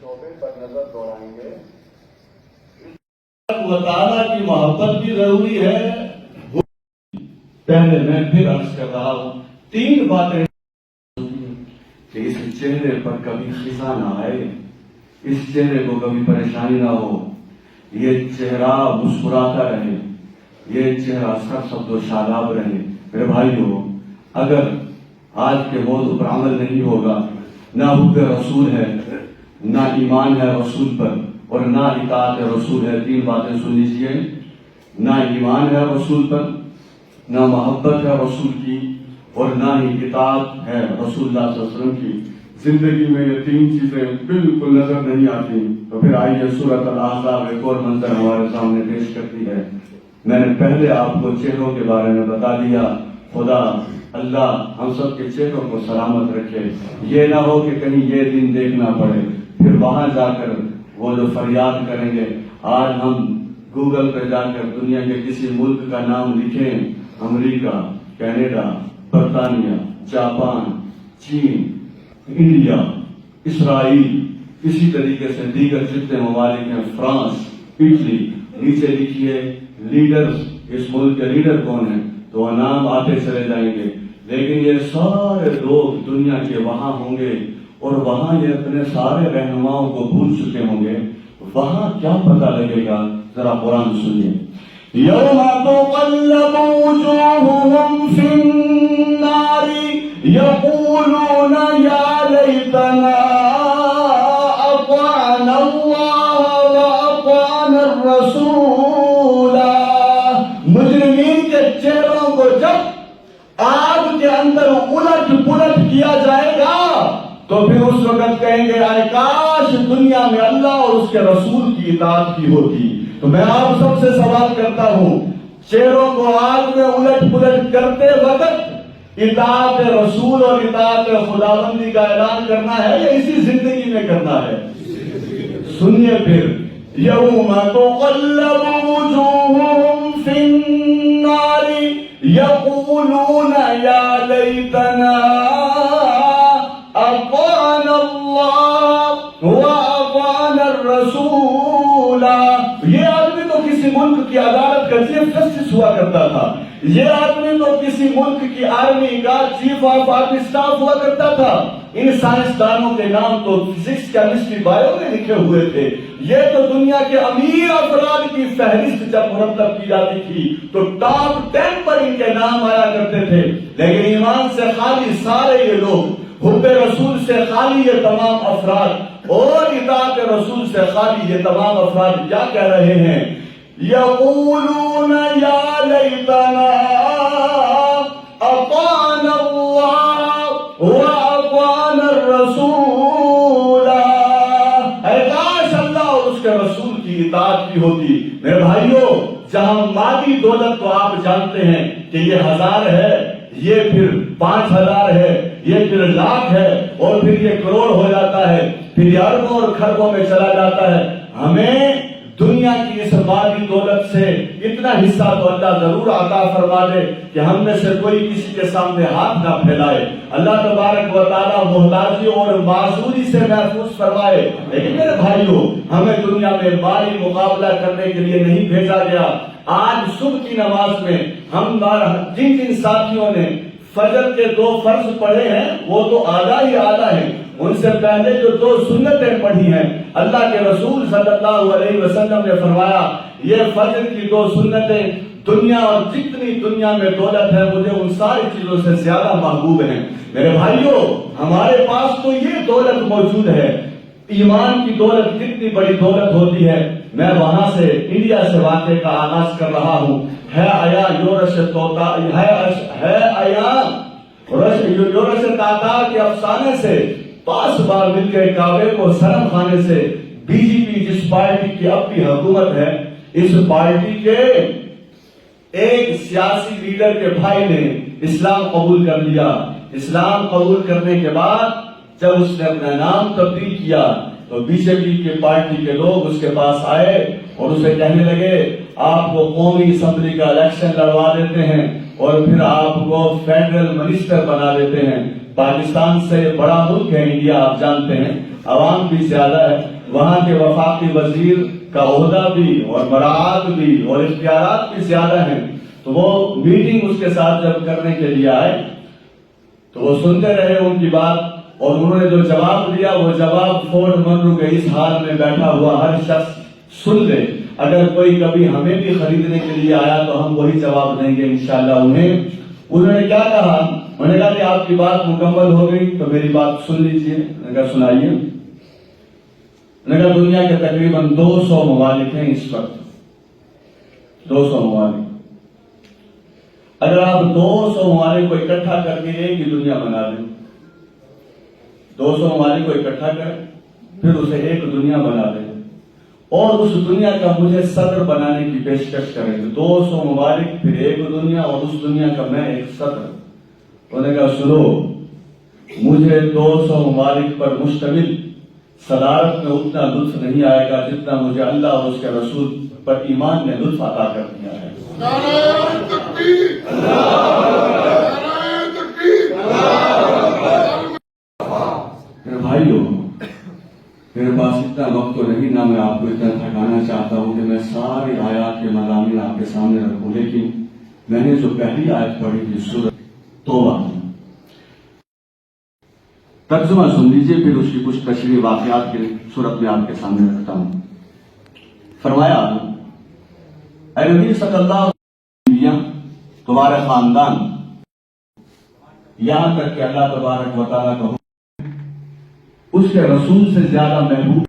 شعبے پر نظر دوڑائیں گے۔ اللہ تعالیٰ کی محبت بھی ضروری ہے۔ پہلے میں پھر عرض کر رہا ہوں، 3 باتیں کہ اس چہرے پر کبھی خزاں نہ آئے، اس چہرے کو کبھی پریشانی نہ ہو، یہ چہرہ مسکراتا رہے، یہ چہرہ سرسبز و شاداب رہے۔ میرے بھائیو، اگر آج کے موضوع پر عمل نہیں ہوگا، نہ حب رسول ہے، نہ ایمان ہے رسول پر، اور نہ اطاعت رسول ہے۔ 3 باتیں سن لیجیے، نہ ایمان ہے رسول پر، نہ محبت ہے رسول کی، اور نہ ہی اطاعت ہے رسول اللہ صلی اللہ علیہ وسلم کی۔ زندگی میں یہ 3 چیزیں بالکل نظر نہیں آتی، تو پھر آئیے سورۃ الاحزاب ایک اور منظر ہمارے سامنے پیش کرتی ہے۔ میں نے پہلے آپ کو چہروں کے بارے میں بتا دیا۔ خدا اللہ ہم سب کے چہروں کو سلامت رکھے، یہ نہ ہو کہ کہیں یہ دن دیکھنا پڑے، پھر وہاں جا کر وہ جو فریاد کریں گے۔ آج ہم گوگل پہ جا کر دنیا کے کسی ملک کا نام لکھیں، امریکہ، کینیڈا، برطانیہ، جاپان، چین، انڈیا، اسرائیل، اسی طریقے سے دیگر جتنے ممالک ہیں، فرانس، اٹلی، نیچے لکھیے لیڈرز، اس ملک کے لیڈر کون ہیں، تو وہ نام آتے چلے جائیں گے۔ لیکن یہ سارے لوگ دنیا کے وہاں ہوں گے، اور وہاں یہ اپنے سارے رہنماؤں کو بھول چکے ہوں گے۔ وہاں کیا پتہ لگے گا، ذرا قرآن سنیے۔ یوم تقلب وجوہہم فی النار یقولون یا لیتنا اطعنا اللہ واطعنا الرسول۔ مجرمین کے چہروں کو جب آگ کے اندر الٹ پلٹ کیا جائے گا تو پھر اس وقت کہیں گے اے کاش دنیا میں اللہ اور اس کے رسول کی اطاعت کی ہوتی۔ تو میں آپ سب سے سوال کرتا ہوں، چہروں کو آگ میں الٹ پلٹ کرتے وقت اطاعت رسول اور اطاعت خداوندی کا اعلان کرنا ہے یا اسی زندگی میں کرنا ہے؟ سنیے پھر، یوم تقلب وجوہہم فی النار یقولون یا لیتنا اطعنا اللہ واطعنا الرسول۔ یہ آدمی تو کسی ملک کی عدالت کا چیف جسٹس ہوا کرتا تھا، یہ آدمی تو کسی ملک کی آرمی کا چیف آف آرمی اسٹاف ہوا کرتا تھا۔ ان سائنسدانوں کے نام تو فزکس، کیمسٹری، بایو میں لکھے ہوئے تھے۔ یہ تو دنیا کے امیر افراد کی فہرست جب مرتب کی جاتی تھی تو ٹاپ 10 پر ان کے نام آیا کرتے تھے۔ لیکن ایمان سے خالی سارے یہ لوگ، حب رسول سے خالی یہ تمام افراد، اور اطاعت رسول سے خالی یہ تمام افراد کیا کہہ رہے ہیں؟ یقولون یا لیتنا اطعنا اللہ واطعنا الرسول۔ اے کاش اللہ اور اس کے رسول کی اطاعت کی ہوتی۔ میرے بھائیوں، جہاں مادی دولت کو آپ جانتے ہیں کہ یہ 1000 ہے، یہ پھر 5000 ہے، یہ پھر لاکھ ہے، اور پھر یہ کروڑ ہو جاتا ہے، پھر یہ اربوں اور خربوں میں چلا جاتا ہے۔ ہمیں دنیا کی اس مادی دولت سے اتنا حصہ تو اللہ ضرور عطا فرما دے کہ ہم میں سے کوئی کسی کے سامنے ہاتھ نہ پھیلائے۔ اللہ تبارک و تعالیٰ محتاجیوں اور معذوری سے محفوظ فرمائے۔ لیکن میرے بھائیوں، ہمیں دنیا میں مالی مقابلہ کرنے کے لیے نہیں بھیجا گیا۔ آج صبح کی نماز میں ہم جن جن ساتھیوں نے فجر کے 2 فرض پڑھے ہیں وہ تو آدھا ہی آدھا ہیں، ان سے پہلے جو 2 سنتیں پڑھی ہیں، اللہ کے رسول صلی اللہ علیہ وسلم نے فرمایا یہ فجر کی 2 سنتیں دنیا اور جتنی دنیا میں دولت ہے مجھے ان ساری چیزوں سے زیادہ محبوب ہیں۔ میرے بھائیوں، ہمارے پاس تو یہ دولت موجود ہے۔ ایمان کی دولت کتنی بڑی دولت ہوتی ہے۔ میں وہاں سے انڈیا سے واقعے کا آغاز کر رہا ہوں۔ ہے آیا یورش تاتا کے افسانے سے 5 بار مل کے کعبے کو صنم خانے سے بی جے پی جس پارٹی کی اب بھی حکومت ہے، اس پارٹی کے ایک سیاسی لیڈر کے بھائی نے اسلام قبول کر لیا۔ اسلام قبول کرنے کے بعد جب اس نے اپنا نام تبدیل کیا تو بی جے پی کے پارٹی کے لوگ اس کے پاس آئے اور اسے کہنے لگے آپ کو قومی اسمبلی کا الیکشن لڑوا دیتے ہیں اور پھر آپ کو فیڈرل منسٹر بنا دیتے ہیں۔ پاکستان سے بڑا ملک ہے انڈیا، آپ جانتے ہیں، عوام بھی زیادہ ہے، وہاں کے وفاقی وزیر کا عہدہ بھی اور مراعات بھی اور اختیارات بھی زیادہ ہیں، تو وہ میٹنگ اس کے ساتھ جب کرنے کے لیے آئے تو وہ سنتے رہے ان کی بات، اور انہوں نے جو جواب دیا وہ جواب فورٹ منرو کے اس حال میں بیٹھا ہوا ہر شخص سن لے۔ اگر کوئی کبھی ہمیں بھی خریدنے کے لیے آیا تو ہم وہی جواب دیں گے انشاءاللہ انہیں۔ انہوں نے کیا کہا؟ انہوں نے کہا کہ آپ کی بات مکمل ہو گئی تو میری بات سن لیجئے۔ میں نے کہا سنائیے۔ میں نے کہا دنیا کے تقریباً 200 ممالک ہیں اس وقت، 200 ممالک۔ اگر آپ 200 ممالک کو اکٹھا کر کے ایک ہی دنیا بنا دیں، 200 ممالک کو اکٹھا کریں پھر اسے ایک دنیا بنا دیں اور اس دنیا کا مجھے صدر بنانے کی پیشکش کریں، 200 ممالک پھر ایک دنیا اور اس دنیا کا میں ایک صدر۔ انہوں نے کہا سنو، مجھے 200 ممالک پر مشتمل صدارت میں اتنا لطف نہیں آئے گا جتنا مجھے اللہ اور اس کے رسول پر ایمان نے لطف عطا کر دیا ہے۔ میرے بھائیوں، میرے پاس اتنا وقت تو نہیں، نہ میں آپ کو اتنا تھکانا چاہتا ہوں کہ میں ساری آیات کے مضامین آپ کے سامنے رکھوں، لیکن میں نے جو پہلی آیت پڑھی تھی سورۃ توبہ، ترجمہ سن لیجیے، پھر اس کی کچھ تشریح واقعات کی صورت میں آپ کے سامنے رکھتا ہوں۔ فرمایا اے نبی صلی اللہ علیہ وسلم، تمہارے خاندان یہاں تک کہ اللہ تبارک و تعالیٰ کا اس کے رسول سے زیادہ محبوب